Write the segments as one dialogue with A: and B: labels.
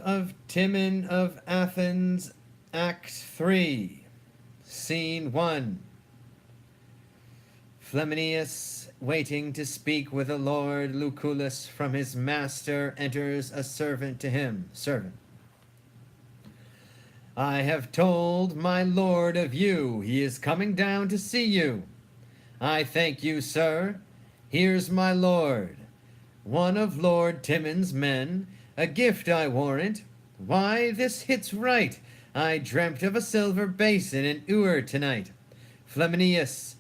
A: Of Timon of Athens, Act 3, Scene 1. Flaminius, waiting to speak with the Lord Lucullus from his master, enters a servant to him. Servant. I have told my lord of you. He is coming down to see you. I thank you, sir. Here's my lord. One of Lord Timon's men. A gift, I warrant. Why, this hits right. I dreamt of a silver basin and ewer tonight. Flaminius,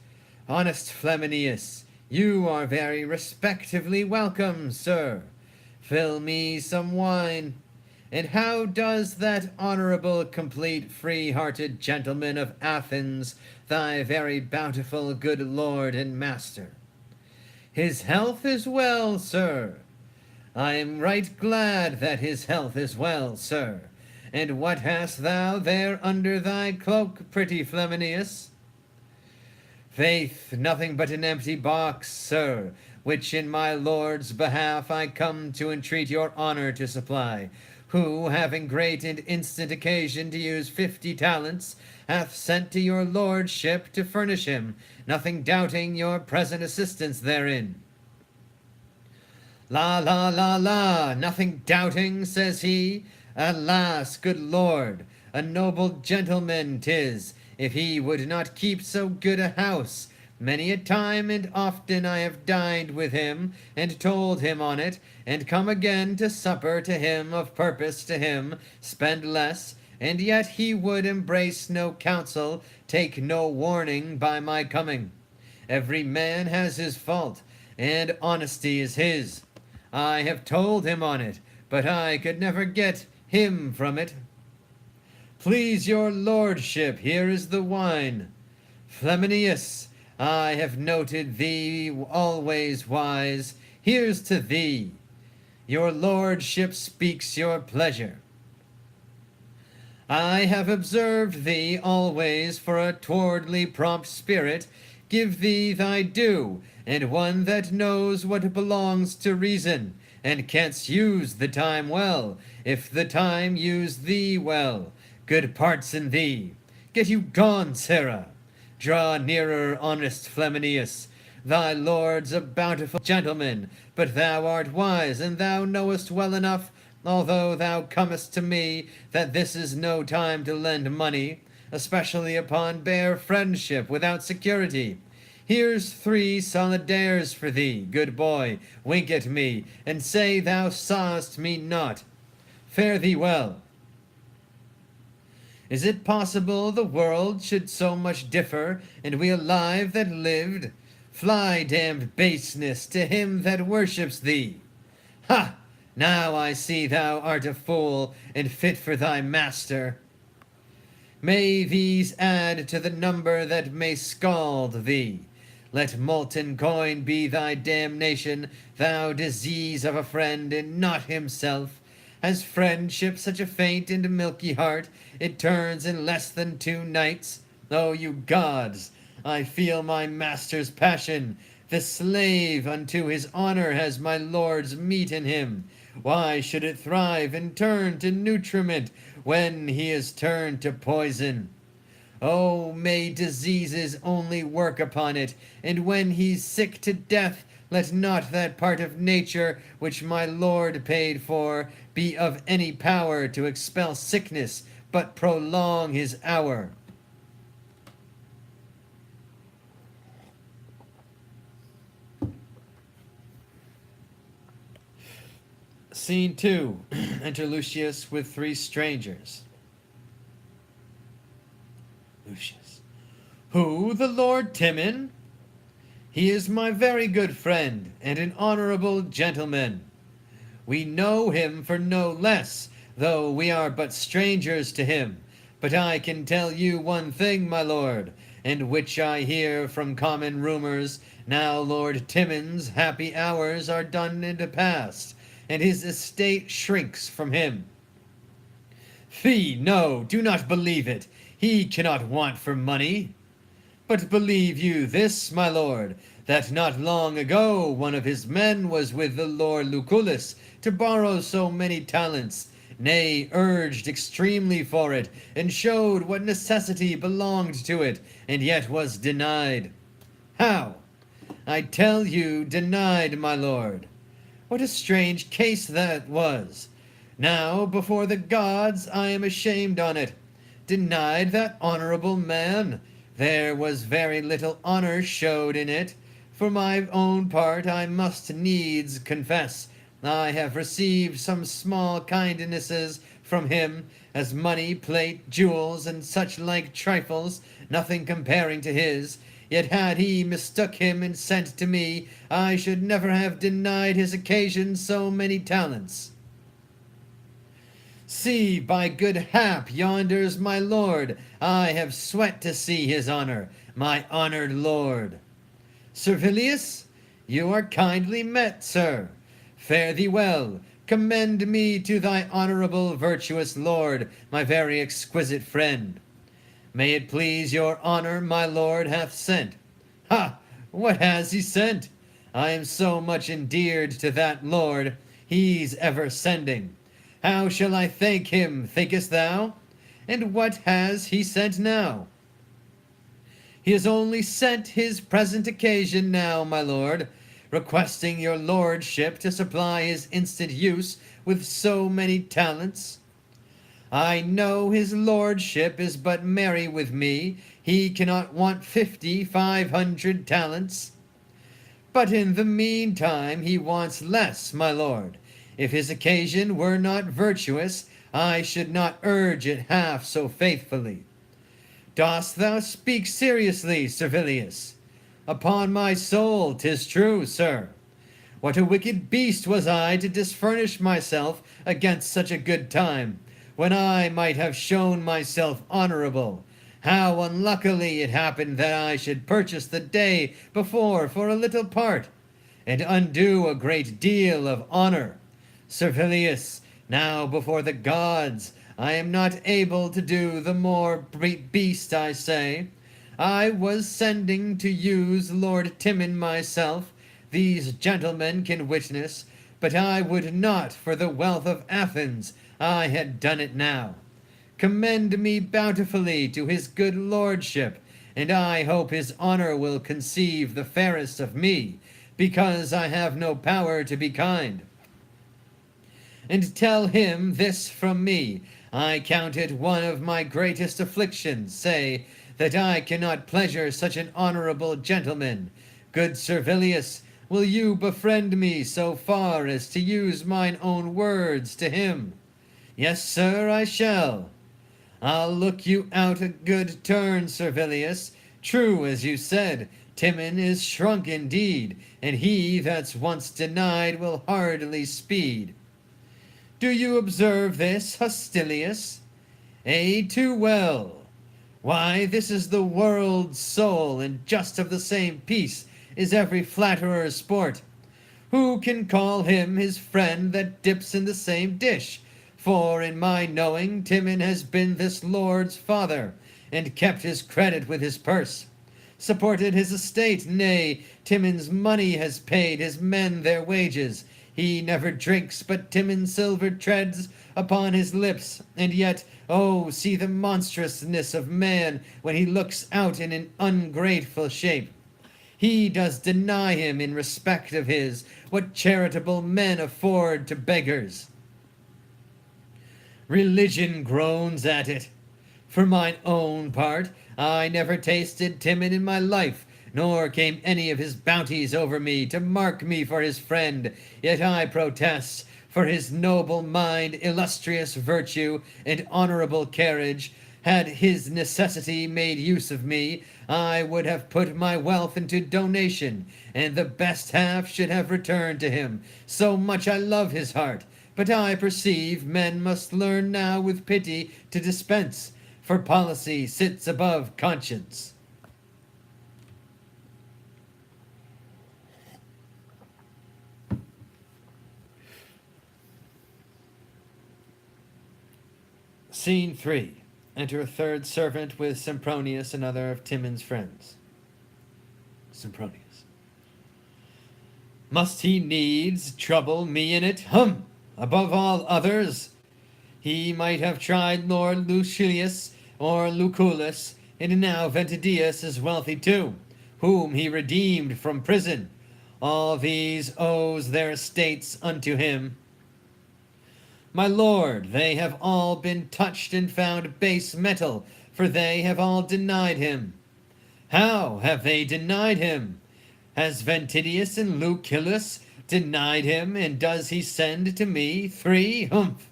A: honest Flaminius, you are very respectively welcome, sir. Fill me some wine. And how does that honorable, complete, free-hearted gentleman of Athens, thy very bountiful good lord and master? His health is well, sir. I am right glad that his health is well, sir. And what hast thou there under thy cloak, pretty Flaminius? Faith, nothing but an empty box, sir, which in my lord's behalf I come to entreat your honor to supply, who, having great and instant occasion to use 50 talents, hath sent to your lordship to furnish him, nothing doubting your present assistance therein. La, la, la, la, nothing doubting, says he. Alas, good lord, a noble gentleman 'tis, if he would not keep so good a house. Many a time and often I have dined with him, and told him on it, and come again to supper to him, of purpose to him, spend less, and yet he would embrace no counsel, take no warning by my coming. Every man has his fault, and honesty is his. I have told him on it, but I could never get him from it. Please your lordship, here is the wine. Flaminius, I have noted thee always wise. Here's to thee. Your lordship speaks your pleasure. I have observed thee always for a towardly prompt spirit. Give thee thy due, and one that knows what belongs to reason, and canst use the time well, if the time use thee well. Good parts in thee. Get you gone, Sarah. Draw nearer, honest Flaminius. Thy lord's a bountiful gentleman, but thou art wise, and thou knowest well enough, although thou comest to me, that this is no time to lend money, especially upon bare friendship without security. Here's 3 solidaires for thee, good boy. Wink at me, and say thou sawest me not. Fare thee well. Is it possible the world should so much differ, and we alive that lived? Fly, damned baseness, to him that worships thee. Ha! Now I see thou art a fool, and fit for thy master. May these add to the number that may scald thee. Let molten coin be thy damnation, thou disease of a friend, and not himself. Has friendship such a faint and milky heart, it turns in less than 2 nights? O you gods, I feel my master's passion. The slave unto his honor has my lord's meat in him. Why should it thrive and turn to nutriment when he is turned to poison? Oh, may diseases only work upon it, and when he's sick to death, let not that part of nature which my lord paid for be of any power to expel sickness, but prolong his hour. Scene 2. Enter Lucius with 3 strangers. Lucius. Who, the Lord Timon? He is my very good friend, and an honorable gentleman. We know him for no less, though we are but strangers to him. But I can tell you one thing, my lord, and which I hear from common rumors. Now Lord Timon's happy hours are done and past, and his estate shrinks from him. Fie, no, do not believe it. He cannot want for money. But believe you this, my lord, that not long ago one of his men was with the Lord Lucullus to borrow so many talents, nay, urged extremely for it, and showed what necessity belonged to it, and yet was denied. How? I tell you, denied, my lord. What a strange case that was! Now, before the gods, I am ashamed on it. Denied that honorable man! There was very little honor showed in it. For my own part, I must needs confess I have received some small kindnesses from him, as money, plate, jewels, and such like trifles, nothing comparing to his. Yet had he mistook him and sent to me, I should never have denied his occasion so many talents. See, by good hap, yonder's my lord. I have sweat to see his honor, my honored lord. Servilius, you are kindly met, sir. Fare thee well. Commend me to thy honorable, virtuous lord, my very exquisite friend. May it please your honor, my lord hath sent. Ha! What has he sent? I am so much endeared to that lord, he's ever sending. How shall I thank him, thinkest thou? And what has he sent now? He has only sent his present occasion now, my lord, requesting your lordship to supply his instant use with so many talents. I know his lordship is but merry with me. He cannot want 500 talents. But in the meantime he wants less, my lord. If his occasion were not virtuous, I should not urge it half so faithfully. Dost thou speak seriously, Servilius? Upon my soul, 'tis true, sir. What a wicked beast was I to disfurnish myself against such a good time, when I might have shown myself honorable. How unluckily it happened that I should purchase the day before for a little part, and undo a great deal of honor. Servilius, now before the gods, I am not able to do the more beast I say. I was sending to use Lord Timon myself, these gentlemen can witness, but I would not for the wealth of Athens I had done it now. Commend me bountifully to his good lordship, and I hope his honor will conceive the fairest of me, because I have no power to be kind. And tell him this from me, I count it one of my greatest afflictions, say, that I cannot pleasure such an honorable gentleman. Good Servilius, will you befriend me so far as to use mine own words to him? Yes, sir, I shall. I'll look you out a good turn, Servilius. True, as you said, Timon is shrunk indeed, and he that's once denied will hardly speed. Do you observe this, Hostilius? Too well. Why, this is the world's soul, and just of the same piece is every flatterer's sport. Who can call him his friend that dips in the same dish? For in my knowing, Timon has been this lord's father, and kept his credit with his purse, supported his estate, nay, Timon's money has paid his men their wages. He never drinks, but Timon's silver treads upon his lips, and yet, oh, see the monstrousness of man when he looks out in an ungrateful shape. He does deny him in respect of his, what charitable men afford to beggars. Religion groans at it. For mine own part, I never tasted Timon in my life, nor came any of his bounties over me to mark me for his friend. Yet I protest, for his noble mind, illustrious virtue, and honorable carriage, had his necessity made use of me, I would have put my wealth into donation, and the best half should have returned to him. So much I love his heart. But I perceive men must learn now with pity to dispense, for policy sits above conscience. Scene 3. Enter a third servant with Sempronius, another of Timon's friends. Sempronius. Must he needs trouble me in it? Above all others, He might have tried Lord Lucilius or Lucullus, and now Ventidius is wealthy too, whom he redeemed from prison. All these owes their estates unto him. My lord, they have all been touched and found base metal, for they have all denied him. How have they denied him? Has Ventidius and Lucullus denied him, and does he send to me 3? Humph!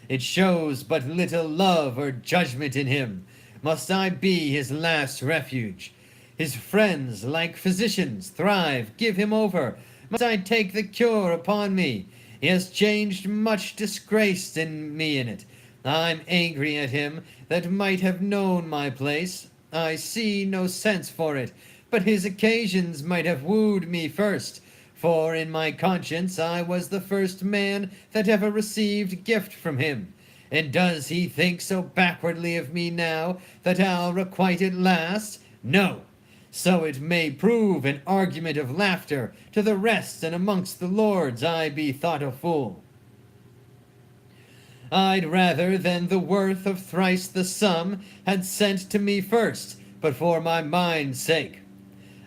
A: It shows but little love or judgment in him. Must I be his last refuge? His friends, like physicians, thrive, give him over. Must I take the cure upon me? He has changed much disgrace in me in it. I'm angry at him that might have known my place. I see no sense for it, but his occasions might have wooed me first. For in my conscience I was the first man that ever received gift from him. And does he think so backwardly of me now that I'll requite it last? No. So it may prove an argument of laughter to the rest, and amongst the lords I be thought a fool. I'd rather than the worth of thrice the sum had sent to me first, but for my mind's sake.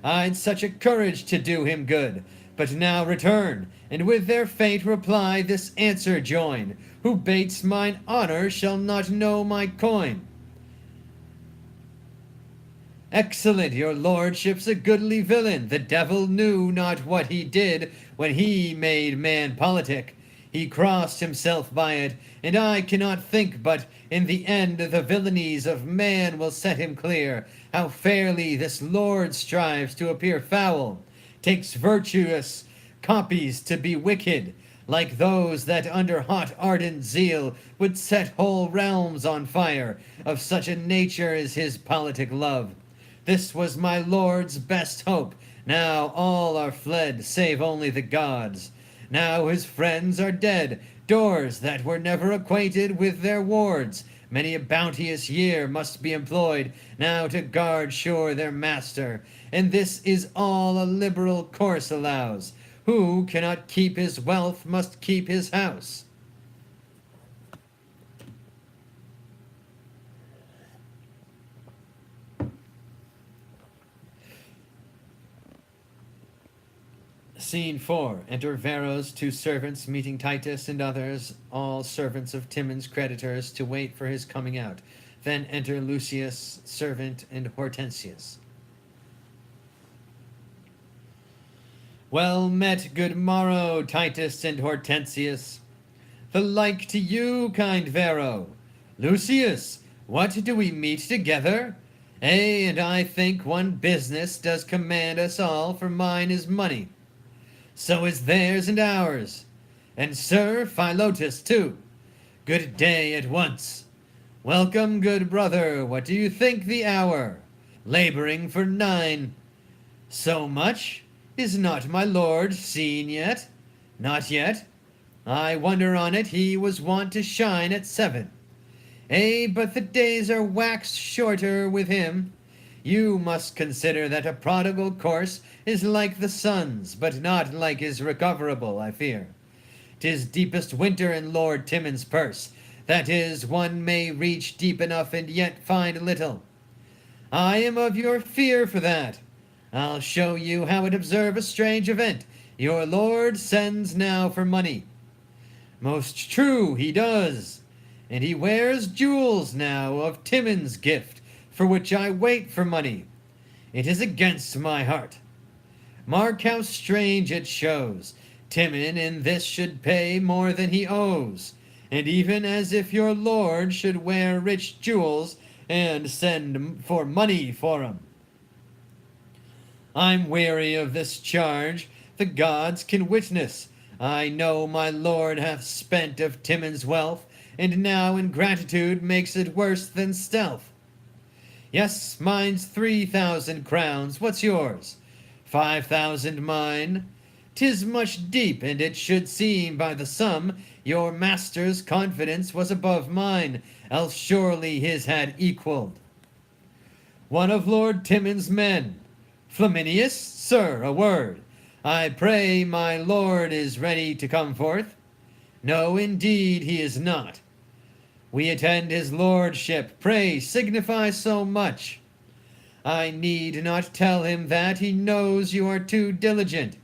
A: I'd such a courage to do him good, but now return, and with their fate reply this answer join. Who bates mine honor shall not know my coin. Excellent, your lordship's a goodly villain. The devil knew not what he did when he made man politic. He crossed himself by it, and I cannot think but in the end the villainies of man will set him clear. How fairly this lord strives to appear foul, takes virtuous copies to be wicked, like those that under hot ardent zeal would set whole realms on fire. Of such a nature is his politic love. This was my lord's best hope. Now all are fled, save only the gods. Now his friends are dead, doors that were never acquainted with their wards. Many a bounteous year must be employed now to guard sure their master. And this is all a liberal course allows. Who cannot keep his wealth must keep his house. Scene 4. Enter Varro's 2 servants, meeting Titus and others, all servants of Timon's creditors, to wait for his coming out. Then enter Lucius, servant, and Hortensius. Well met, good morrow, Titus and Hortensius. The like to you, kind Varro. Lucius, what do we meet together? And I think one business does command us all, for mine is money. So is theirs and ours, and Sir Philotas too. Good day at once. Welcome, good brother. What do you think the hour? Laboring for 9. So much? Is not my lord seen yet? Not yet. I wonder on it, he was wont to shine at 7. But the days are waxed shorter with him. You must consider that a prodigal course is like the sun's, but not like his recoverable, I fear. 'Tis deepest winter in Lord Timon's purse. That is, one may reach deep enough and yet find little. I am of your fear for that. I'll show you how it observe a strange event. Your lord sends now for money. Most true, he does. And he wears jewels now of Timon's gift, for which I wait for money. It is against my heart. Mark how strange it shows. Timon in this should pay more than he owes, and even as if your lord should wear rich jewels and send for money for 'em. I'm weary of this charge. The gods can witness. I know my lord hath spent of Timon's wealth, and now ingratitude makes it worse than stealth. Yes, mine's 3,000 crowns. What's yours? 5,000 mine. 'Tis much deep, and it should seem by the sum your master's confidence was above mine, else surely his had equalled. One of Lord Timon's men. Flaminius? Sir, a word. I pray my lord is ready to come forth? No, indeed he is not. We attend his lordship, pray signify so much. I need not tell him that, he knows you are too diligent.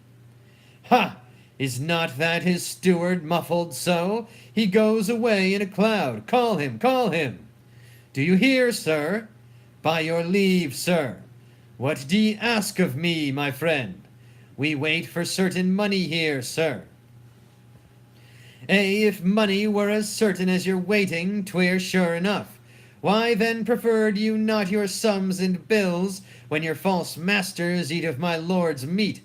A: Ha! Is not that his steward muffled so? He goes away in a cloud. Call him, call him. Do you hear, sir? By your leave, sir. What d'ye ask of me, my friend? We wait for certain money here, sir. If money were as certain as your waiting, 'twere sure enough. Why then preferred you not your sums and bills, when your false masters eat of my lord's meat?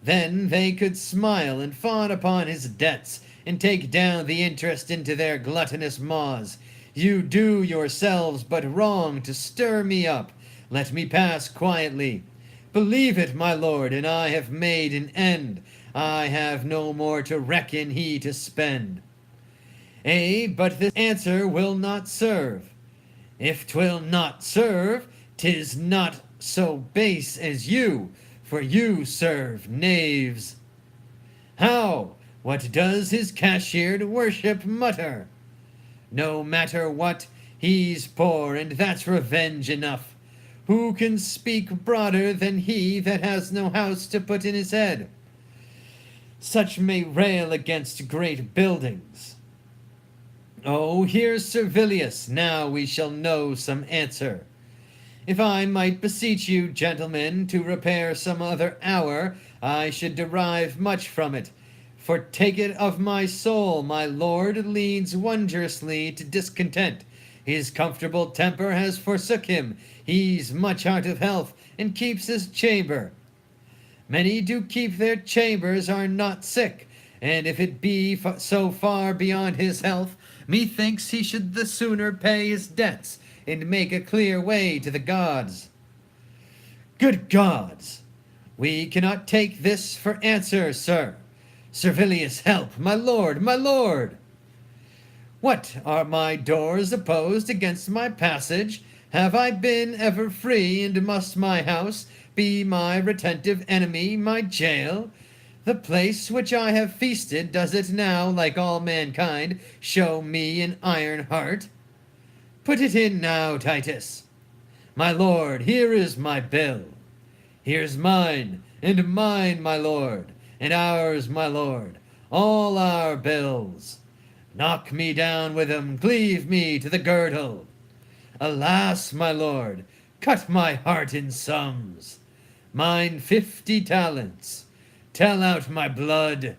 A: Then they could smile and fawn upon his debts, and take down the interest into their gluttonous maws. You do yourselves but wrong to stir me up. Let me pass quietly. Believe it, my lord, and I have made an end. I have no more to reckon he to spend. But this answer will not serve. If 'twill not serve, 'tis not so base as you, for you serve knaves. How? What does his cashiered worship mutter? No matter what, he's poor, and that's revenge enough. Who can speak broader than he that has no house to put in his head? Such may rail against great buildings. Oh, here's Servilius, now we shall know some answer. If I might beseech you, gentlemen, to repair some other hour, I should derive much from it. For take it of my soul, my lord leads wondrously to discontent. His comfortable temper has forsook him. He's much out of health, and keeps his chamber. Many do keep their chambers, are not sick, and if it be so far beyond his health, methinks he should the sooner pay his debts, and make a clear way to the gods. Good gods! We cannot take this for answer, sir. Servilius, help, my lord, my lord! What, are my doors opposed against my passage? Have I been ever free, and must my house be my retentive enemy, my jail? The place which I have feasted, does it now, like all mankind, show me an iron heart? Put it in now, Titus. My lord, here is my bill. Here's mine, and mine, my lord, and ours, my lord, all our bills. Knock me down with 'em, cleave me to the girdle. Alas, my lord, cut my heart in sums. Mine 50 talents. Tell out my blood.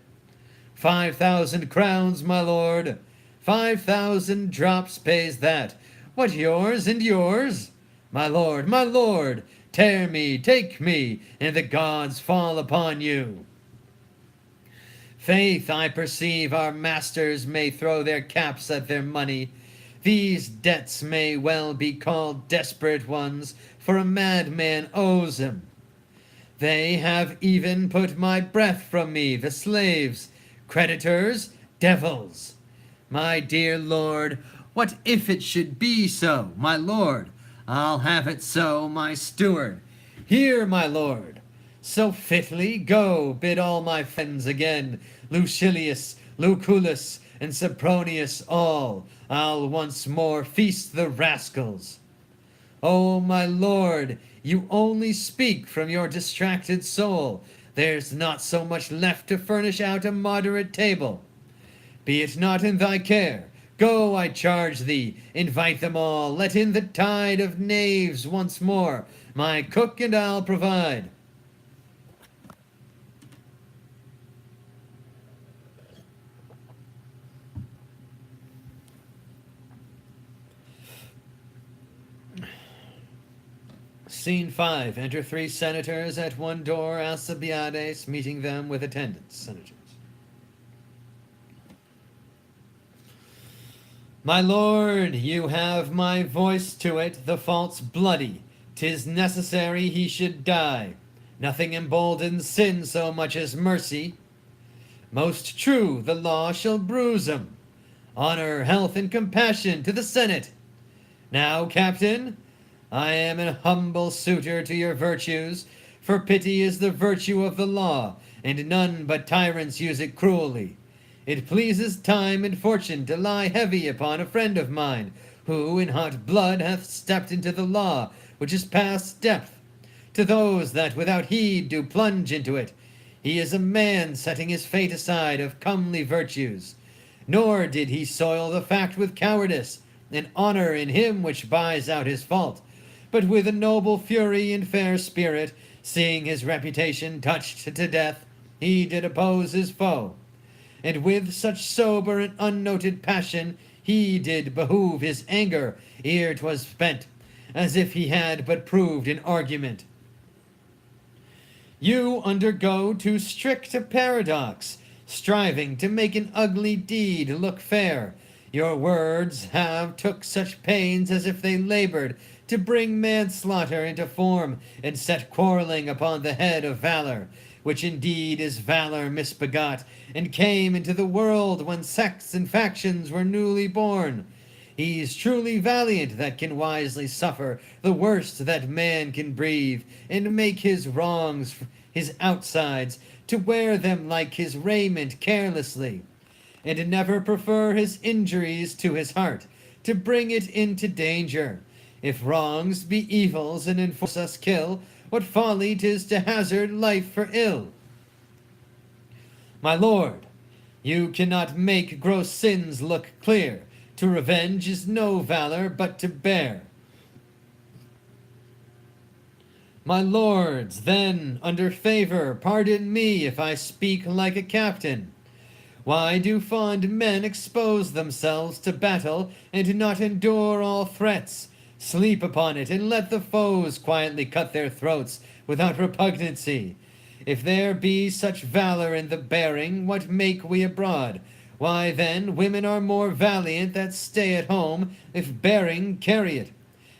A: 5,000 crowns, my lord. 5,000 drops pays that. What, yours and yours? My lord, tear me, take me, and the gods fall upon you. Faith, I perceive our masters may throw their caps at their money. These debts may well be called desperate ones, for a madman owes 'em. They have even put my breath from me, the slaves, creditors, devils. My dear lord, what if it should be so, my lord? I'll have it so, my steward. Here, my lord. So fitly, go, bid all my friends again, Lucilius, Lucullus, and Sempronius all. I'll once more feast the rascals. Oh, my lord, you only speak from your distracted soul. There's not so much left to furnish out a moderate table. Be it not in thy care. Go, I charge thee, invite them all, let in the tide of knaves once more. My cook and I'll provide. Scene 5. Enter 3 senators at one door, Alcibiades meeting them with attendants. Senators. My lord, you have my voice to it, the fault's bloody. 'Tis necessary he should die. Nothing emboldens sin so much as mercy. Most true, the law shall bruise 'em. Honor, health, and compassion to the Senate. Now, captain, I am an humble suitor to your virtues, for pity is the virtue of the law, and none but tyrants use it cruelly. It pleases time and fortune to lie heavy upon a friend of mine, who in hot blood hath stepped into the law, which is past depth. To those that without heed do plunge into it, he is a man setting his fate aside of comely virtues. Nor did he soil the fact with cowardice, and honor in him which buys out his fault, but with a noble fury and fair spirit, seeing his reputation touched to death, he did oppose his foe. And with such sober and unnoted passion he did behoove his anger ere 'twas spent, as if he had but proved in argument. You undergo too strict a paradox, striving to make an ugly deed look fair. Your words have took such pains as if they labored to bring manslaughter into form, and set quarreling upon the head of valor, which indeed is valor misbegot, and came into the world when sects and factions were newly born. He's truly valiant that can wisely suffer the worst that man can breathe, and make his wrongs his outsides, to wear them like his raiment carelessly, and never prefer his injuries to his heart, to bring it into danger. If wrongs be evils and enforce us kill, what folly 'tis to hazard life for ill. My lord, you cannot make gross sins look clear. To revenge is no valor but to bear. My lords, then, under favor, pardon me if I speak like a captain. Why do fond men expose themselves to battle, and not endure all threats? Sleep upon it, and let the foes quietly cut their throats without repugnancy. If there be such valor in the bearing, what make we abroad? Why then women are more valiant that stay at home, if bearing carry it.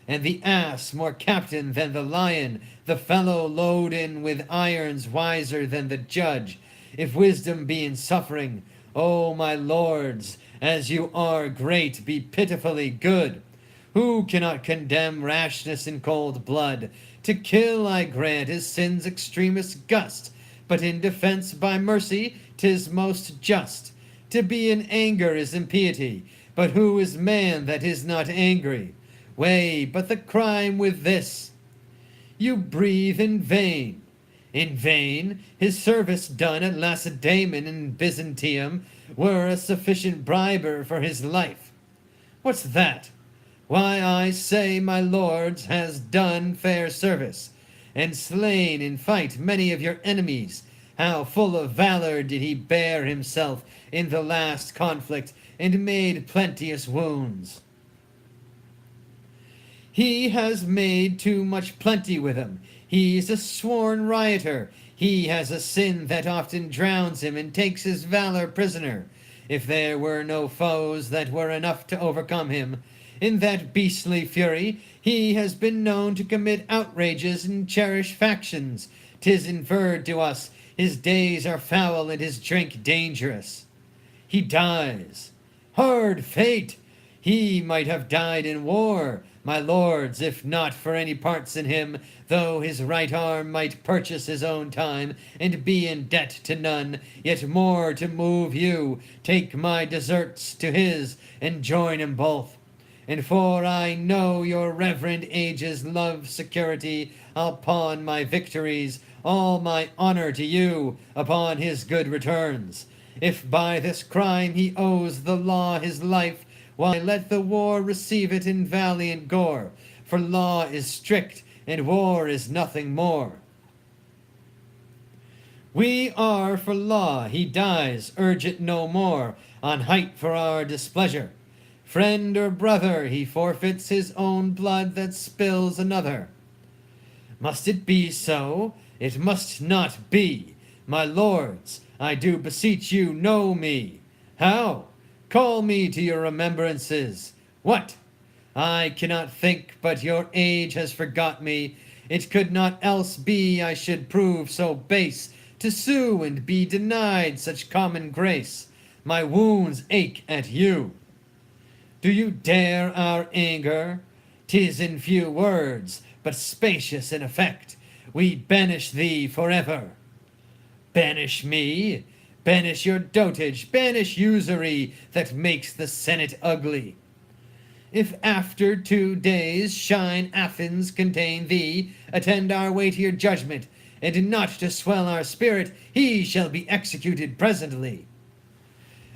A: And the ass more captain than the lion, the fellow loaden with irons wiser than the judge. If wisdom be in suffering, O my lords, as you are great, be pitifully good. Who cannot condemn rashness in cold blood? To kill, I grant, is sin's extremest gust, but in defense by mercy 'tis most just. To be in anger is impiety, but who is man that is not angry? Weigh but the crime with this: you breathe in vain. In vain, his service done at Lacedaemon and Byzantium were a sufficient briber for his life. What's that? Why, I say, my lords, has done fair service, and slain in fight many of your enemies. How full of valor did he bear himself in the last conflict, and made plenteous wounds. He has made too much plenty with him. He's a sworn rioter. He has a sin that often drowns him and takes his valor prisoner. If there were no foes that were enough to overcome him, in that beastly fury he has been known to commit outrages and cherish factions. 'Tis inferred to us his days are foul and his drink dangerous. He dies. Hard fate! He might have died in war, my lords, if not for any parts in him, though his right arm might purchase his own time, and be in debt to none, yet more to move you, take my deserts to his, and join 'em both. And for I know your reverend ages love security, I'll pawn my victories, all my honor to you, upon his good returns. If by this crime he owes the law his life, why let the war receive it in valiant gore, for law is strict, and war is nothing more. We are for law, he dies, urge it no more, on height for our displeasure. Friend or brother, he forfeits his own blood that spills another. Must it be so? It must not be. My lords, I do beseech you know me. How? Call me to your remembrances. What? I cannot think, but your age has forgot me. It could not else be I should prove so base, to sue and be denied such common grace. My wounds ache at you. Do you dare our anger? 'Tis in few words, but spacious in effect. We banish thee forever. Banish me? Banish your dotage, banish usury that makes the Senate ugly. If after 2 days shine Athens contain thee, attend our weightier judgment, and not to swell our spirit, he shall be executed presently.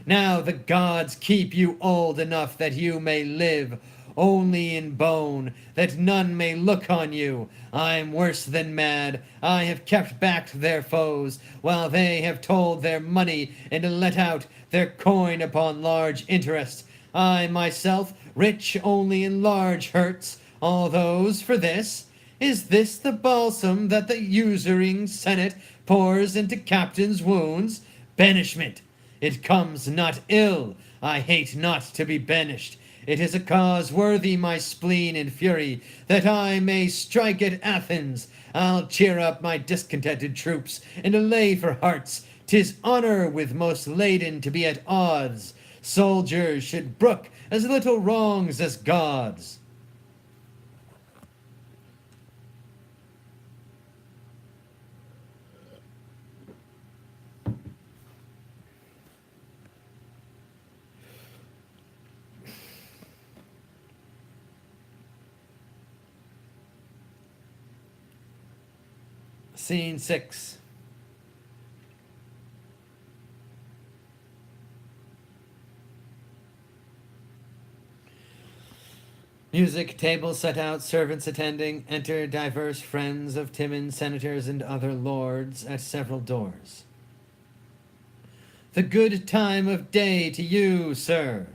A: Now the gods keep you old enough that you may live only in bone, that none may look on you. I'm worse than mad. I have kept back their foes, while they have told their money and let out their coin upon large interest. I myself, rich only in large hurts, all those for this. Is this the balsam that the usuring Senate pours into captains' wounds? Banishment! It comes not ill. I hate not to be banished. It is a cause worthy my spleen and fury, that I may strike at Athens. I'll cheer up my discontented troops, and allay for hearts. 'Tis honor with most laden to be at odds. Soldiers should brook as little wrongs as gods. Scene 6. Music, table set out, servants attending, enter diverse friends of Timon, senators, and other lords at several doors. The good time of day to you, sir.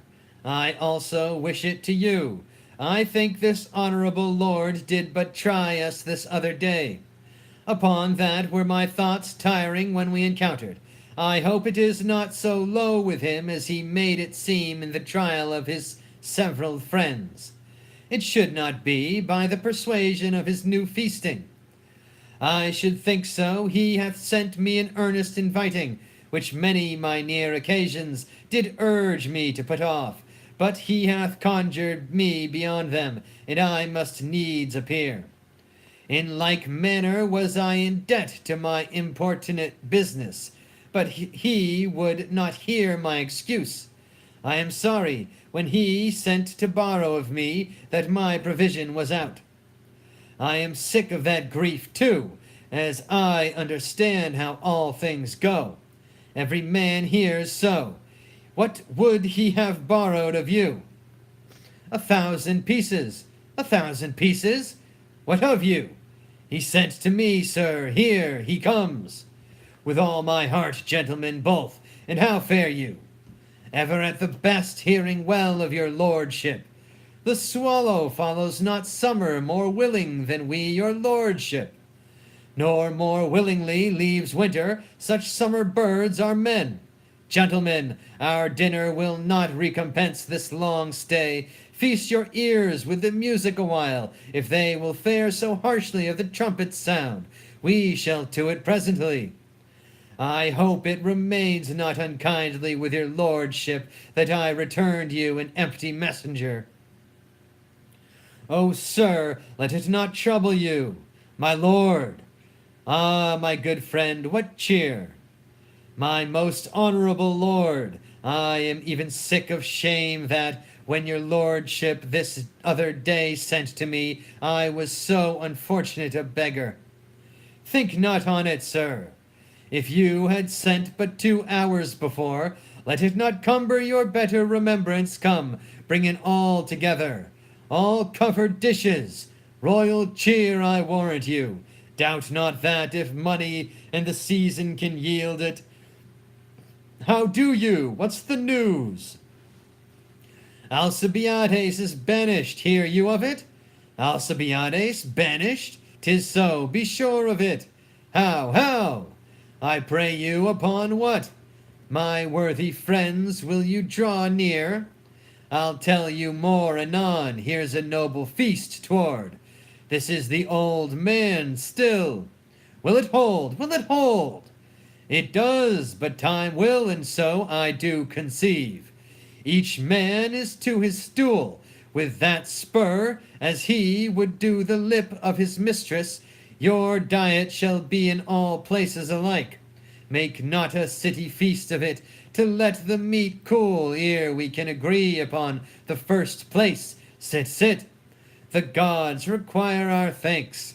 A: I also wish it to you. I think this honorable lord did but try us this other day. Upon that were my thoughts tiring when we encountered. I hope it is not so low with him as he made it seem in the trial of his several friends. It should not be by the persuasion of his new feasting. I should think so. He hath sent me an earnest inviting, which many my near occasions did urge me to put off. But he hath conjured me beyond them, and I must needs appear. In like manner was I in debt to my importunate business, but he would not hear my excuse. I am sorry when he sent to borrow of me that my provision was out. I am sick of that grief too, as I understand how all things go. Every man hears so. What would he have borrowed of you? 1,000 pieces. 1,000 pieces? What of you? He sent to me, sir. Here he comes. With all my heart, gentlemen, both. And how fare you? Ever at the best, hearing well of your lordship. The swallow follows not summer more willing than we your lordship, nor more willingly leaves winter. Such summer birds are men. Gentlemen, our dinner will not recompense this long stay. Feast your ears with the music awhile, if they will fare so harshly of the trumpet's sound. We shall to it presently. I hope it remains not unkindly with your lordship that I returned you an empty messenger. O sir, let it not trouble you. My lord. Ah, my good friend, what cheer? My most honorable lord, I am even sick of shame that, when your lordship this other day sent to me, I was so unfortunate a beggar. Think not on it, sir. If you had sent but 2 hours before, let it not cumber your better remembrance. Come, bring in all together, all covered dishes, royal cheer I warrant you. Doubt not that, if money and the season can yield it. How do you? What's the news? Alcibiades is banished, hear you of it? Alcibiades banished? 'Tis so, be sure of it. How? I pray you, upon what? My worthy friends, will you draw near? I'll tell you more anon. Here's a noble feast toward. This is the old man still. Will it hold? Will it hold? It does, but time will, and so I do conceive. Each man is to his stool, with that spur, as he would do the lip of his mistress. Your diet shall be in all places alike. Make not a city feast of it, to let the meat cool ere we can agree upon the first place. Sit, sit. The gods require our thanks.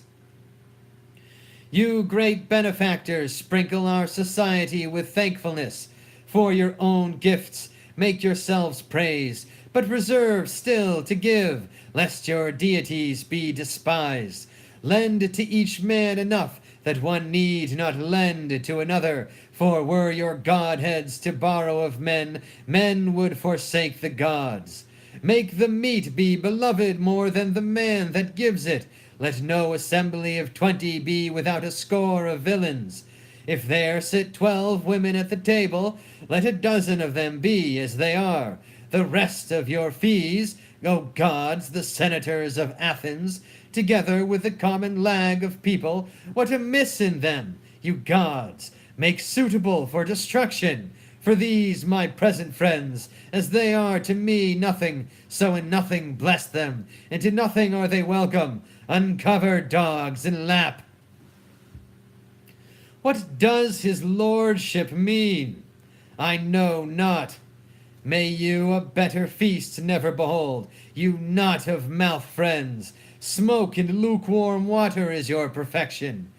A: You great benefactors, sprinkle our society with thankfulness. For your own gifts make yourselves praise, but reserve still to give, lest your deities be despised. Lend to each man enough that one need not lend to another, for were your godheads to borrow of men, men would forsake the gods. Make the meat be beloved more than the man that gives it. Let no assembly of 20 be without a score of villains. If there sit 12 women at the table, let a dozen of them be as they are. The rest of your fees, O gods, the senators of Athens, together with the common lag of people, what amiss in them, you gods, make suitable for destruction. For these my present friends, as they are to me nothing, so in nothing bless them, and to nothing are they welcome. Uncover, dogs, and lap. What does his lordship mean? I know not. May you a better feast never behold, you knot of mouth friends. Smoke and lukewarm water is your perfection.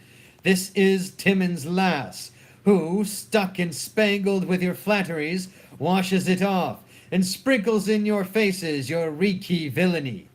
A: This is Timon's lass, who, stuck and spangled with your flatteries, washes it off, and sprinkles in your faces your reeky villainy.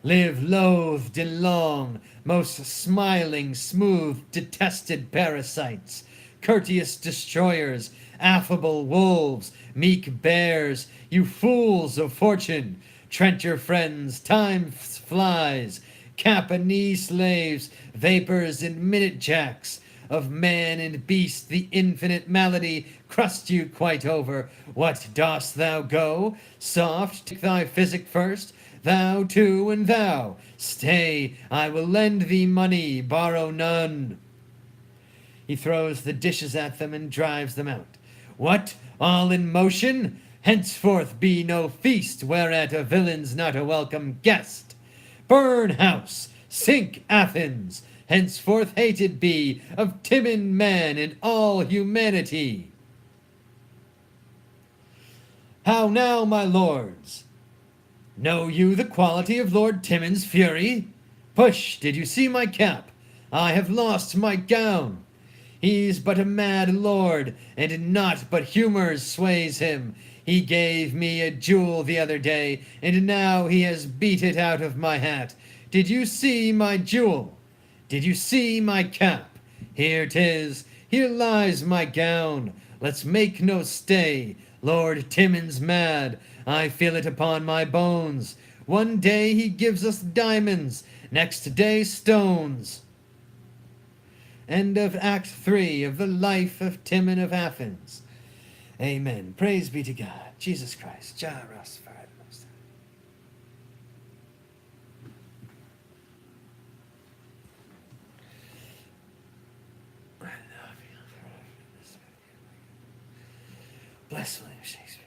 A: Live loathed and long, most smiling, smooth, detested parasites, courteous destroyers, affable wolves, meek bears, you fools of fortune, trencher friends, time flies, cap and knee slaves, vapors and minute jacks, of man and beast the infinite malady crust you quite over. What dost thou go? Soft, take thy physic first, thou too, and thou. Stay, I will lend thee money, borrow none. He throws the dishes at them and drives them out. What, all in motion? Henceforth be no feast, whereat a villain's not a welcome guest. Burn house, sink Athens, henceforth hated be of Timon man and all humanity. How now, my lords? Know you the quality of Lord Timon's fury? Push, did you see my cap? I have lost my gown. He's but a mad lord, and naught but humour sways him. He gave me a jewel the other day, and now he has beat it out of my hat. Did you see my jewel? Did you see my cap? Here 'tis, here lies my gown. Let's make no stay. Lord Timon's mad, I feel it upon my bones. One day he gives us diamonds, next day stones. End of Act 3 of the life of Timon of Athens. Amen. Praise be to God. Jesus Christ. Jaros. Bless William Shakespeare.